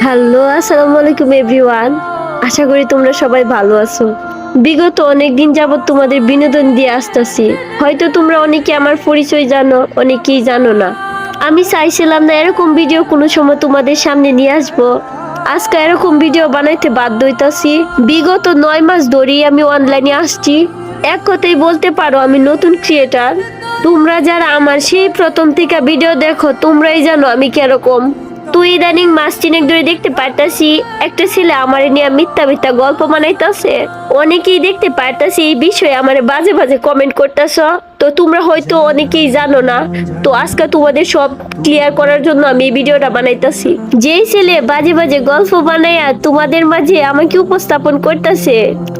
Hello, আসসালামু আলাইকুম everyone. আশা করি তোমরা সবাই ভালো আছো। বিগত অনেকদিন যাবত তোমাদের বিনোদন দিয়ে আসতেছি। হয়তো তোমরা অনেকে আমার পরিচয় জানো, অনেকেই জানো না। আমি চাইছিলাম না এরকম ভিডিও কোনো সময় তোমাদের সামনে নিয়ে আসবো। আজকে এরকম ভিডিও বানাইতে বাধ্য হইতাছি। বিগত 9 মাস ধরেই আমি অনলাইনে আসছি। এক কথাই বলতে পারো আমি নতুন ক্রিয়েটার। তোমরা যারা আমার সেই প্রথম থেকে ভিডিও দেখো তোমরাই জানো আমি কিরকম। তুই ইদানিং মাস তিনেক ধরে দেখতে পারতাছি একটা ছেলে আমার নিয়ে মিথ্যা মিথ্যা গল্প বানাইতাছে। অনেকেই দেখতে পারতাছি এই বিষয়ে আমার বাজে বাজে কমেন্ট করতেছ। তো তোমরা হয়তো অনেকেই জানো না। তো আজকে তোমাদের সব ক্লিয়ার করার জন্য আমি এই ভিডিওটা বানাইতাছি। যেই ছেলে বাজে বাজে গল্প বানাইয়া তোমাদের মাঝে আমাকে উপস্থাপন করতেছে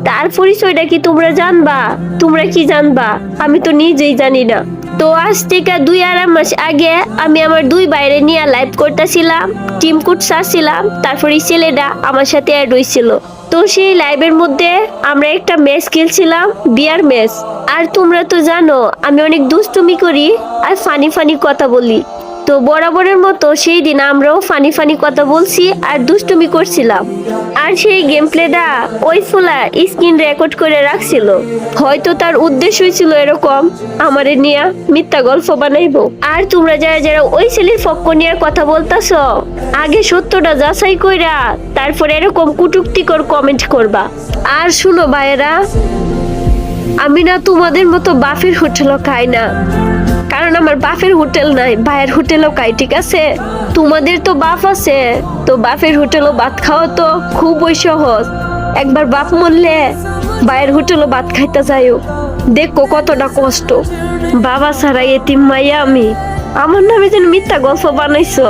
তার পরিচয়টা কি তোমরা জানবা? তোমরা কি জানবা? আমি তো নিজেই জানি না। তো আজ থেকে 2-2.5 মাস আগে আমি আমার 2 বাইরে নিয়ে লাইভ করতেছিলাম, টিম কোড সারছিলাম। তারপরে ছেলেটা আমার সাথে অ্যাড হয়েছিল। তো সেই লাইভের মধ্যে আমরা একটা ম্যাচ খেলছিলাম, বিয়ার ম্যাচ। আর তোমরা তো জানো আমি অনেক দুষ্টুমি করি আর ফানি ফানি কথা বলি। তো বরাবরের মতো সেই দিন আমরাও ফানি ফানি কথা বলছি আর দুষ্টুমি করছিলাম। আর সেই গেম প্লেটা ওই ফুলা স্ক্রিন রেকর্ড করে রাখছিল। হয়তো তার উদ্দেশ্যই ছিল এরকম আমারে নিয়ে মিথ্যা গল্প বানাইবো। আর তোমরা যারা যারা ওই ছেলের পক্ষ নিয়ে কথা বলতাছ, আগে সত্যটা যাচাই কইরা তারপর এরকম কুটুক্তিকর কমেন্ট করবা। আর শুনো ভাইয়েরা, আমি না তোমাদের মতো বাফের হোটেলও খাই না। কারণ আমার বাফের হোটেল নাই, ভাইয়ের হোটেলও খাই, ঠিক আছে? তোমাদের তো বাপ আছে, তো বাপের হোটেলও ভাত খাওয়া তো খুবই সহজ। একবার বাপ মরলে ভাইয়ের হোটেলও ভাত খাইতে যাইও, দেখো কতটা কষ্ট। বাবা ছাড়া এতিম মাইয়া আমি। আমার নামে যেন মিথ্যা গল্প বানাইছো,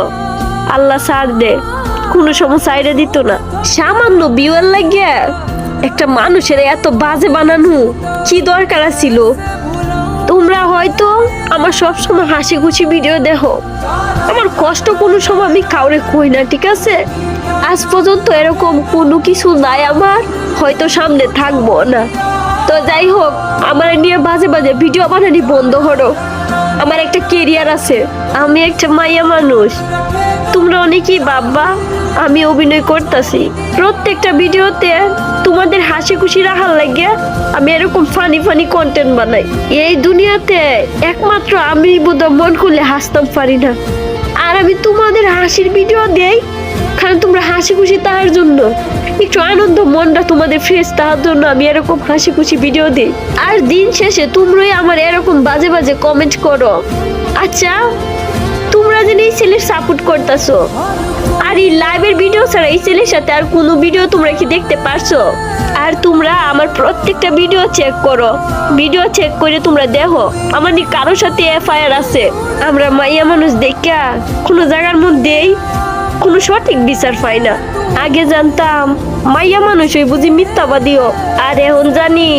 আল্লাহ ছাড় দে, কোনো সময় সাইডে দিত না। সামান্য বিয়ের লাগিয়া একটা মানুষের এত বাজে বানানো কি দরকার ছিল? তোমরা হয়তো আমার সবসময় হাসি খুশি ভিডিও দেখো, আমার কষ্ট কোনো সময় আমি কাউরে কই না, ঠিক আছে? আজ পর্যন্ত এরকম কোনো কিছু নাই আমার, হয়তো সামনে থাকবো না। তো যাই হোক, আমার নিয়ে বাজে বাজে ভিডিও বানানি বন্ধ করো। আমার একটা কেরিয়ার আছে, আমি একটা মাইয়া মানুষ। তোমরা অনেকেই ভাববা আমি অভিনয় করতেছি। প্রত্যেকটা ভিডিওতে তোমাদের হাসি খুশি রাখার লাগে আমি এরকম ফানি ফানি কন্টেন্ট বানাই। এই দুনিয়াতে একমাত্র আমি বোধহয় মন খুলে হাসতাম পারি না। আর আমি তোমাদের হাসির ভিডিও দেই কারণ তোমরা হাসি খুশি তার জন্য, একটু আনন্দ মনটা তোমাদের ফ্রেশ তার জন্য আমি এরকম হাসি খুশি ভিডিও দিই। আর দিন শেষে তোমরাই আমার এরকম বাজে বাজে কমেন্ট করো। আচ্ছা, তোমরা যেন এই ছেলের সাপোর্ট করতেছো, আর এই লাইভের ভিডিও ছাড়া এই ছেলের সাথে আর কোনো ভিডিও তোমরা কি দেখতে পারছো? আর তোমরা আমার প্রত্যেকটা ভিডিও চেক করো, ভিডিও চেক করে তোমরা দেখো আমার নি কারোর সাথে এফআইআর আছে। আমরা মাইয়া মানুষ দেখা কোনো জায়গার মধ্যেই কোনো সঠিক বিচার পাই না। আগে জানতাম মাইয়া মানুষই বুঝি মিথ্যাবাদীও, আর এখন জানি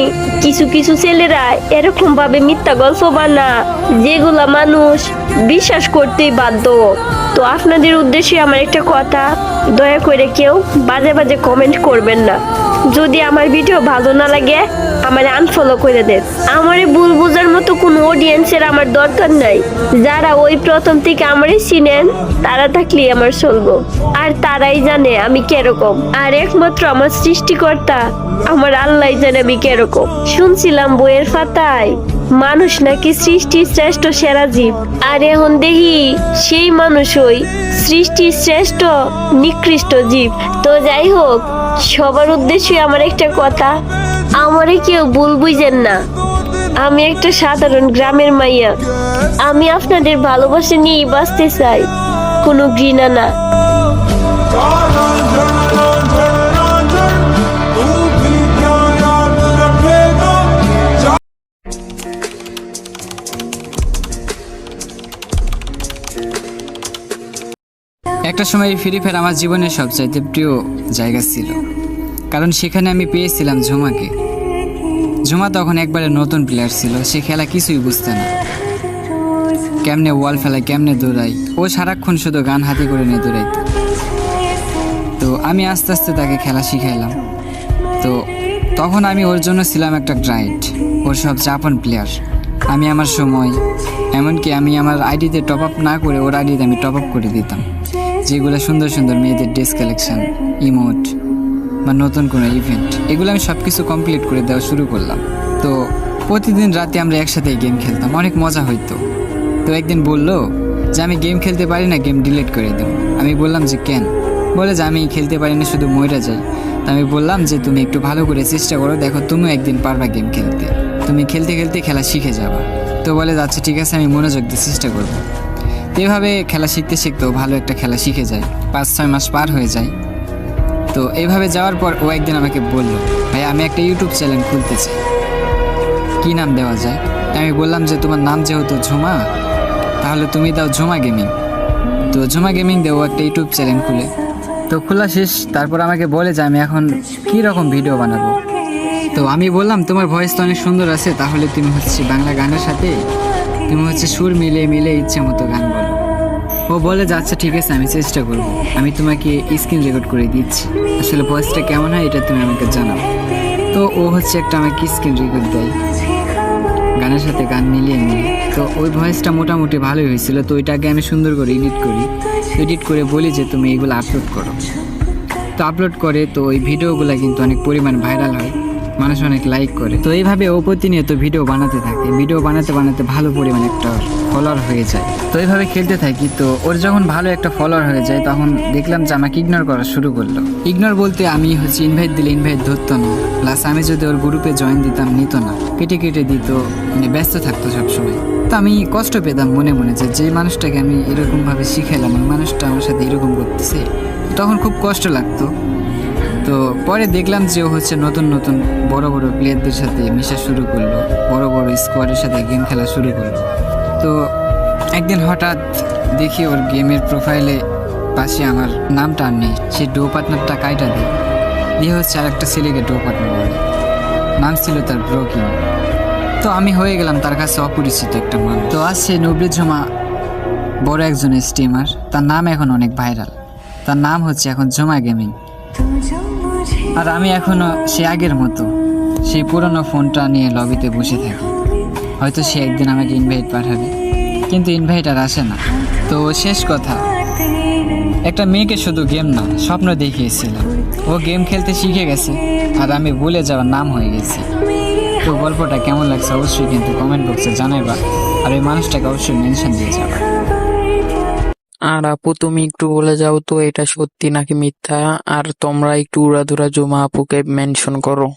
কিছু কিছু ছেলেরা এরকম ভাবে মিথ্যা গল্প বানা যেগুলা মানুষ বিশ্বাস করতেই বাধ্য। তো আপনাদের উদ্দেশ্যে আমার একটা কথা, দয়া করে কেউ বাজে বাজে কমেন্ট করবেন না। যদি আমার ভিডিও ভালো না লাগে আমার আনফলো করে দেন। আমারে ভুল বোঝার মতো কোনো অডিয়েন্সের আমার দরকার নাই। যারা ওই প্রথম থেকে আমারে চিনেন তারা থাকলেই আমার চলবো, আর তারাই জানে আমি কিরকম। আর একমাত্র আমার সৃষ্টিকর্তা আমার আল্লাহ জানে আমি কিরকম। শুনছিলাম বইয়ের পাতায় মানুষ নাকি সৃষ্টির শ্রেষ্ঠ সেরা জীব, আর এখন দেখি সেই মানুষই সৃষ্টির শ্রেষ্ঠ নিকৃষ্ট জীব। তো যাই হোক, সবার উদ্দেশ্যে আমার একটা কথা, আমারে কেউ ভুল বুঝেন না। আমি একটা সাধারণ গ্রামের মাইয়া। আমি আপনাদের ভালোবাসা নিয়ে বাঁচতে চাই, কোনো ঘৃণা না। একটা সময় ফ্রি ফায়ার আমার জীবনের সবচাইতে প্রিয় জায়গা ছিল, কারণ সেখানে আমি পেয়েছিলাম ঝুমাকে। ঝুমা তখন একবারে নতুন প্লেয়ার ছিল, সে খেলা কিছুই বুঝতে না, কেমনে ওয়াল ফেলায়, কেমনে দৌড়াই। ও সারাক্ষণ শুধু গান হাতে করে নিয়ে দৌড়াইতো। তো আমি আস্তে আস্তে তাকে খেলা শিখাইলাম। তো তখন আমি ওর জন্য ছিলাম একটা গাইড, ওর সবচেয়ে আপন প্লেয়ার। আমি আমার সময়, এমনকি আমি আমার আইডিতে টপ আপ না করে ওর আইডিতে আমি টপ আপ করে দিতাম। যেগুলো সুন্দর সুন্দর মেয়েদের ড্রেস কালেকশন, ইমোট বা নতুন কোনো ইভেন্ট, এগুলো আমি সব কিছু কমপ্লিট করে দেওয়া শুরু করলাম। তো প্রতিদিন রাতে আমরা একসাথে গেম খেলতাম, অনেক মজা হইতো। তো একদিন বললো যে আমি গেম খেলতে পারি না, গেম ডিলিট করে দেবো। আমি বললাম যে কেন? বলে যে আমি খেলতে পারি না, শুধু মইরা যাই। তো আমি বললাম যে তুমি একটু ভালো করে চেষ্টা করো, দেখো তুমিও একদিন পারবা গেম খেলতে, তুমি খেলতে খেলতে খেলা শিখে যাবা। তো বলে আচ্ছা ঠিক আছে, আমি মনোযোগ দিয়ে চেষ্টা করবো। তো এভাবে খেলা শিখতে শিখতেও ভালো একটা খেলা শিখে যায়, 5-6 মাস পার হয়ে যায়। তো এইভাবে যাওয়ার পর ও একদিন আমাকে বললো, ভাই আমি একটা ইউটিউব চ্যানেল খুলতে চাই, কী নাম দেওয়া যায়? আমি বললাম যে তোমার নাম যেহেতু ঝুমা, তাহলে তুমি দাও ঝুমা গেমিং। তো ঝুমা গেমিং দেও একটা ইউটিউব চ্যানেল খুলে। তো খোলা শেষ, তারপর আমাকে বলে যে আমি এখন কী রকম ভিডিও বানাবো। তো আমি বললাম তোমার ভয়েস তো অনেক সুন্দর আছে, তাহলে তুমি হচ্ছে বাংলা গানের সাথে তুমি হচ্ছে সুর মিলে মিলে ইচ্ছে মতো গান বলো। ও বলে যে আচ্ছা ঠিক আছে, আমি চেষ্টা করবো, আমি তোমাকে স্ক্রিন রেকর্ড করে দিচ্ছি, আসলে ভয়েসটা কেমন হয় এটা তুমি আমাকে জানাও। তো ও হচ্ছে একটা আমাকে স্ক্রিন রেকর্ড দেয় গানের সাথে গান মিলিয়ে মিলিয়ে। তো ওই ভয়েসটা মোটামুটি ভালোই হয়েছিল। তো ওইটাকে আমি সুন্দর করে এডিট করে বলি যে তুমি এগুলো আপলোড করো। তো আপলোড করে, তো ওই ভিডিওগুলো কিন্তু অনেক পরিমাণ ভাইরাল হয়, মানুষ অনেক লাইক করে। তো এইভাবে ও প্রতিনিয়ত ভিডিও বানাতে থাকে, ভিডিও বানাতে বানাতে ভালো পরিমাণ একটা ফলোয়ার হয়ে যায়। তো এইভাবে খেলতে থাকি। তো ওর যখন ভালো একটা ফলোয়ার হয়ে যায়, তখন দেখলাম যে আমাকে ইগনোর করা শুরু করলো। ইগনোর বলতে আমি হচ্ছে ইনভাইট দিলে ইনভাইট ধরতো না, প্লাস আমি যদি ওর গ্রুপে জয়েন দিতাম নিত না, কেটে কেটে দিত, মানে ব্যস্ত থাকতো সবসময়। তো আমি কষ্ট পেতাম মনে মনে যে যে মানুষটাকে আমি এরকমভাবে শিখালাম, ওই মানুষটা আমার সাথে এরকম করতেছে, তখন খুব কষ্ট লাগতো। তো পরে দেখলাম যে ও হচ্ছে নতুন নতুন বড় বড় প্লেয়ারদের সাথে মেশা শুরু করলো, বড় বড় স্কোয়াডের সাথে গেম খেলা শুরু করলো। তো একদিন হঠাৎ দেখি ওর গেমের প্রোফাইলে পাশে আমার নামটা আর নেই, সে ডো পার্টনারটা কাইটা দিয়ে হচ্ছে আর একটা ছেলেকে ডো পার্টনার বলে, নাম ছিল তার ব্রোকিং। তো আমি হয়ে গেলাম তার কাছে অপরিচিত একটা মানুষ। তো আসছে নবী ঝুমা, বড় একজন স্ট্রিমার, তার নাম এখন অনেক ভাইরাল, তার নাম হচ্ছে এখন ঝুমা গেমিং। আর আমি এখনো সে আগের মতো সেই পুরনো ফোনটা নিয়ে লবিতে বসে থাকি। হয়তো সে একদিন আমাকে ইনভাইট পাঠাবে, কিন্তু ইনভাইট আর আসে না। তো শেষ কথা, একটা মেয়েকে শুধু গেম না স্বপ্ন দেখিয়েছিলাম, ও গেম খেলতে শিখে গেছে আর আমি ভুলে যাওয়ার নাম হয়ে গেছি। তো গল্পটা কেমন লাগছে অবশ্যই কিন্তু কমেন্ট বক্সে জানাইবা, আর ওই মানুষটাকে অবশ্যই মেনশন দিয়ে যাবা। আর আপু তুমি একটু বলে যাও তো এটা সত্যি নাকি মিথ্যা, আর তোমরা একটু উড়াধুরা জুমা আপুকে মেনশন করো।